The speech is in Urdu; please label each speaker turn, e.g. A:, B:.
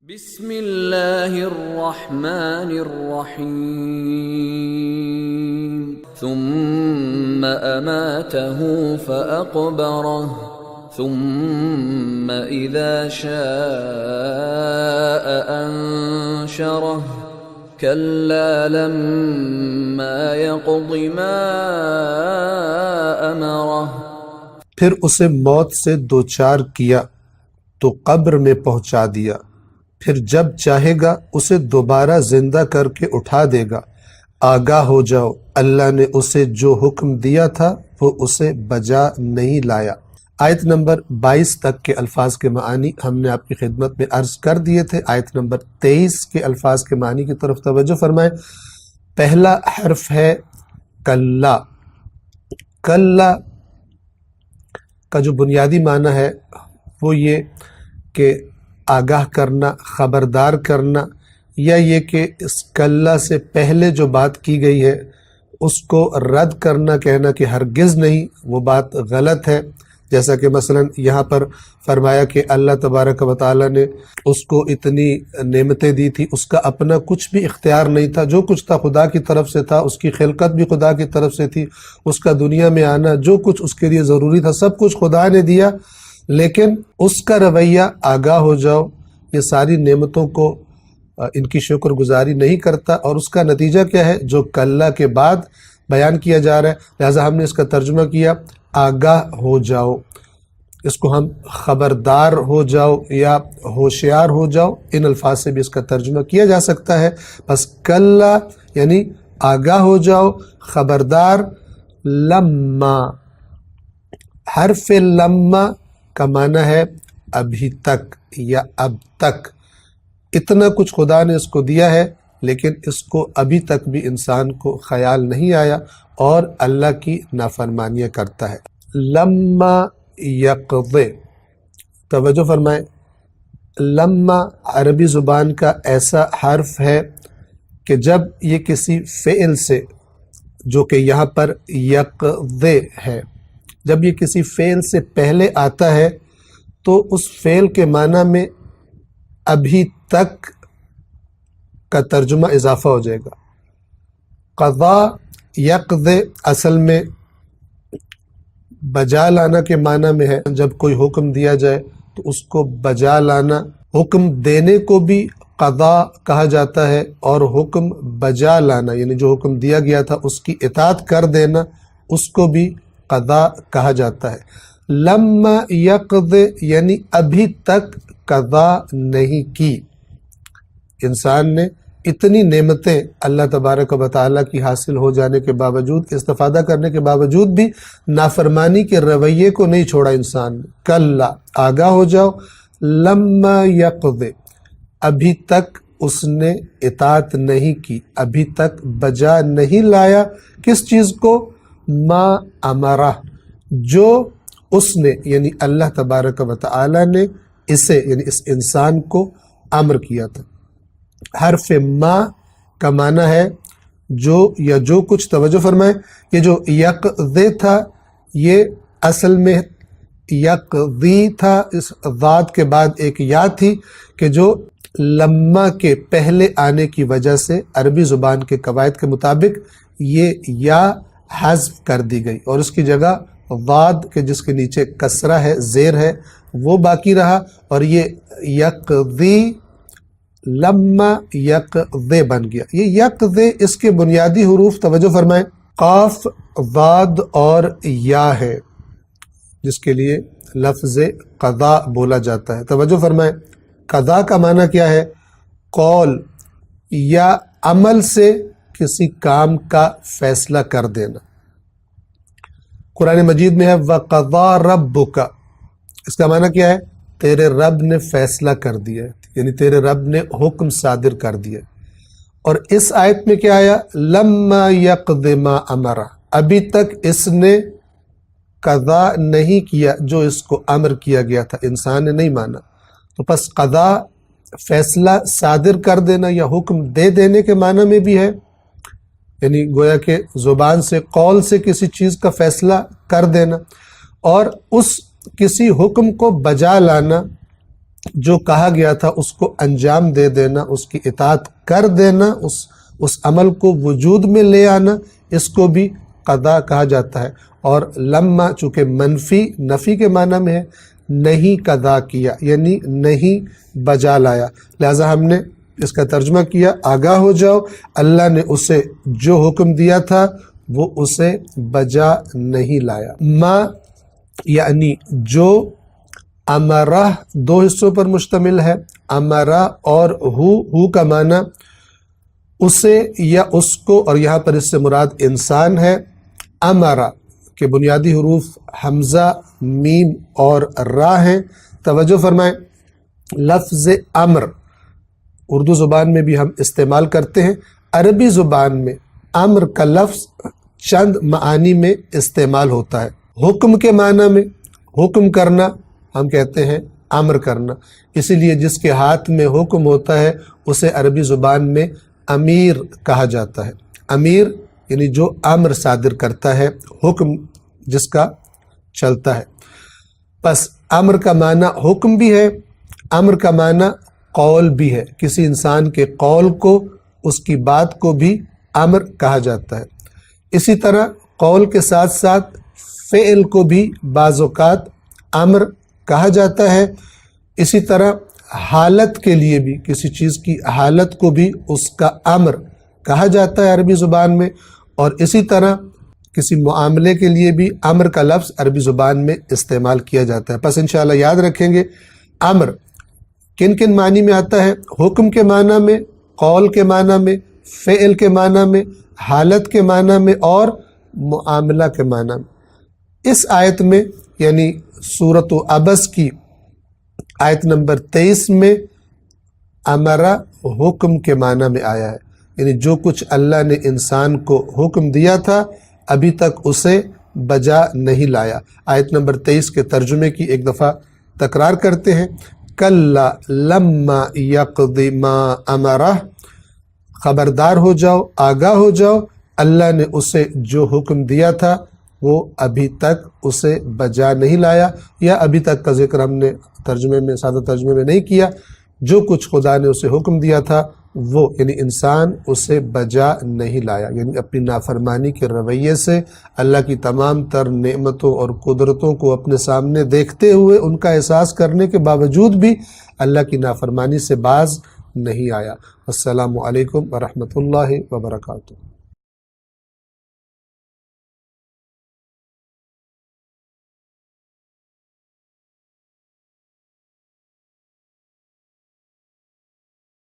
A: بسم اللہ الرحمن الرحیم ثم اماته فأقبره ثم اذا شاء انشره كلا لما يقض ما امره۔
B: پھر اسے موت سے دوچار کیا تو قبر میں پہنچا دیا، پھر جب چاہے گا اسے دوبارہ زندہ کر کے اٹھا دے گا۔ آگاہ ہو جاؤ، اللہ نے اسے جو حکم دیا تھا وہ اسے بجا نہیں لایا۔ آیت نمبر 22 تک کے الفاظ کے معنی ہم نے آپ کی خدمت میں عرض کر دیے تھے۔ آیت نمبر 23 کے الفاظ کے معنی کی طرف توجہ فرمائیں۔ پہلا حرف ہے کلا۔ کلا کا جو بنیادی معنی ہے وہ یہ کہ آگاہ کرنا، خبردار کرنا، یا یہ کہ اس کلا سے پہلے جو بات کی گئی ہے اس کو رد کرنا، کہنا کہ ہرگز نہیں، وہ بات غلط ہے۔ جیسا کہ مثلا یہاں پر فرمایا کہ اللہ تبارک و تعالیٰ نے اس کو اتنی نعمتیں دی تھی، اس کا اپنا کچھ بھی اختیار نہیں تھا، جو کچھ تھا خدا کی طرف سے تھا، اس کی خلقت بھی خدا کی طرف سے تھی، اس کا دنیا میں آنا، جو کچھ اس کے لیے ضروری تھا سب کچھ خدا نے دیا، لیکن اس کا رویہ آگاہ ہو جاؤ، یہ ساری نعمتوں کو ان کی شکر گزاری نہیں کرتا، اور اس کا نتیجہ کیا ہے جو کلا کے بعد بیان کیا جا رہا ہے۔ لہٰذا ہم نے اس کا ترجمہ کیا آگاہ ہو جاؤ، اس کو ہم خبردار ہو جاؤ یا ہوشیار ہو جاؤ، ان الفاظ سے بھی اس کا ترجمہ کیا جا سکتا ہے۔ بس کلا یعنی آگاہ ہو جاؤ، خبردار۔ لما، حرف لما کا معنی ہے ابھی تک یا اب تک، اتنا کچھ خدا نے اس کو دیا ہے لیکن اس کو ابھی تک بھی انسان کو خیال نہیں آیا اور اللہ کی نافرمانیاں کرتا ہے۔ لما یقضی، توجہ فرمائیں، لما عربی زبان کا ایسا حرف ہے کہ جب یہ کسی فعل سے، جو کہ یہاں پر یقضی ہے، جب یہ کسی فعل سے پہلے آتا ہے تو اس فعل کے معنی میں ابھی تک کا ترجمہ اضافہ ہو جائے گا۔ قضا یقضی اصل میں بجا لانا کے معنی میں ہے، جب کوئی حکم دیا جائے تو اس کو بجا لانا، حکم دینے کو بھی قضا کہا جاتا ہے، اور حکم بجا لانا یعنی جو حکم دیا گیا تھا اس کی اطاعت کر دینا اس کو بھی قضا کہا جاتا ہے۔ لما یقضی یعنی ابھی تک قضا نہیں کی۔ انسان نے اتنی نعمتیں اللہ تبارک و تعالیٰ کی حاصل ہو جانے کے باوجود، استفادہ کرنے کے باوجود بھی نافرمانی کے رویے کو نہیں چھوڑا انسان نے۔ کلا، آگاہ ہو جاؤ، لما یقضی ابھی تک اس نے اطاعت نہیں کی، ابھی تک بجا نہیں لایا کس چیز کو؟ ما امرہ، جو اس نے یعنی اللہ تبارک و تعالیٰ نے اسے یعنی اس انسان کو امر کیا تھا۔ حرف ما کا معنی ہے جو یا جو کچھ، توجہ فرمائیں، یہ جو یقضی تھا یہ اصل میں یقضی تھا، اس ضاد کے بعد ایک یا تھی کہ جو لما کے پہلے آنے کی وجہ سے عربی زبان کے قواعد کے مطابق یہ یا حذف کر دی گئی اور اس کی جگہ ضاد کے جس کے نیچے کسرہ ہے، زیر ہے، وہ باقی رہا، اور یہ یقضی لما یقضی بن گیا۔ یہ یقضی اس کے بنیادی حروف توجہ فرمائیں، قاف، ضاد اور یا ہے، جس کے لیے لفظ قضا بولا جاتا ہے۔ توجہ فرمائیں، قضا کا معنی کیا ہے؟ قول یا عمل سے کسی کام کا فیصلہ کر دینا۔ قرآن مجید میں ہے وَقَضَى رَبُّكَ، اس کا معنی کیا ہے؟ تیرے رب نے فیصلہ کر دیا ہے، یعنی تیرے رب نے حکم صادر کر دیا۔ اور اس آیت میں کیا آیا؟ لَمَّا يَقْضِ مَا أَمَرَ، ابھی تک اس نے قضا نہیں کیا جو اس کو امر کیا گیا تھا، انسان نے نہیں مانا۔ تو پس قضا فیصلہ صادر کر دینا یا حکم دے دینے کے معنی میں بھی ہے، یعنی گویا کہ زبان سے، قول سے کسی چیز کا فیصلہ کر دینا، اور اس کسی حکم کو بجا لانا جو کہا گیا تھا اس کو انجام دے دینا، اس کی اطاعت کر دینا، اس عمل کو وجود میں لے آنا، اس کو بھی قضا کہا جاتا ہے۔ اور لما چونکہ نفی کے معنی میں ہے، نہیں قضا کیا یعنی نہیں بجا لایا، لہذا ہم نے اس کا ترجمہ کیا آگاہ ہو جاؤ، اللہ نے اسے جو حکم دیا تھا وہ اسے بجا نہیں لایا۔ ما یعنی جو، امرہ دو حصوں پر مشتمل ہے، امرہ اور ہو کا معنی اسے یا اس کو، اور یہاں پر اس سے مراد انسان ہے۔ امرہ کے بنیادی حروف حمزہ، میم اور را ہیں۔ توجہ فرمائیں، لفظ امر اردو زبان میں بھی ہم استعمال کرتے ہیں، عربی زبان میں امر کا لفظ چند معانی میں استعمال ہوتا ہے۔ حکم کے معنی میں حکم کرنا ہم کہتے ہیں امر کرنا، اسی لیے جس کے ہاتھ میں حکم ہوتا ہے اسے عربی زبان میں امیر کہا جاتا ہے۔ امیر یعنی جو امر صادر کرتا ہے، حکم جس کا چلتا ہے۔ پس امر کا معنی حکم بھی ہے، امر کا معنی قول بھی ہے، کسی انسان کے قول کو، اس کی بات کو بھی امر کہا جاتا ہے۔ اسی طرح قول کے ساتھ ساتھ فعل کو بھی بعض اوقات امر کہا جاتا ہے۔ اسی طرح حالت کے لیے بھی، کسی چیز کی حالت کو بھی اس کا امر کہا جاتا ہے عربی زبان میں، اور اسی طرح کسی معاملے کے لیے بھی امر کا لفظ عربی زبان میں استعمال کیا جاتا ہے۔ پس انشاءاللہ یاد رکھیں گے امر کن کن معنی میں آتا ہے، حکم کے معنی میں، قول کے معنی میں، فعل کے معنی میں، حالت کے معنی میں اور معاملہ کے معنی میں۔ اس آیت میں یعنی سورۃ عبس کی آیت نمبر 23 میں امرہ حکم کے معنی میں آیا ہے، یعنی جو کچھ اللہ نے انسان کو حکم دیا تھا ابھی تک اسے بجا نہیں لایا۔ آیت نمبر 23 کے ترجمے کی ایک دفعہ تکرار کرتے ہیں، کلا لما یقض ما امرہ، خبردار ہو جاؤ، آگاہ ہو جاؤ، اللہ نے اسے جو حکم دیا تھا وہ ابھی تک اسے بجا نہیں لایا، یا ابھی تک کا ذکر ہم نے ترجمے میں، سادہ ترجمے میں نہیں کیا۔ جو کچھ خدا نے اسے حکم دیا تھا وہ یعنی انسان اسے بجا نہیں لایا، یعنی اپنی نافرمانی کے رویے سے اللہ کی تمام تر نعمتوں اور قدرتوں کو اپنے سامنے دیکھتے ہوئے ان کا احساس کرنے کے باوجود بھی اللہ کی نافرمانی سے باز نہیں آیا۔ السلام علیکم ورحمۃ اللہ وبرکاتہ۔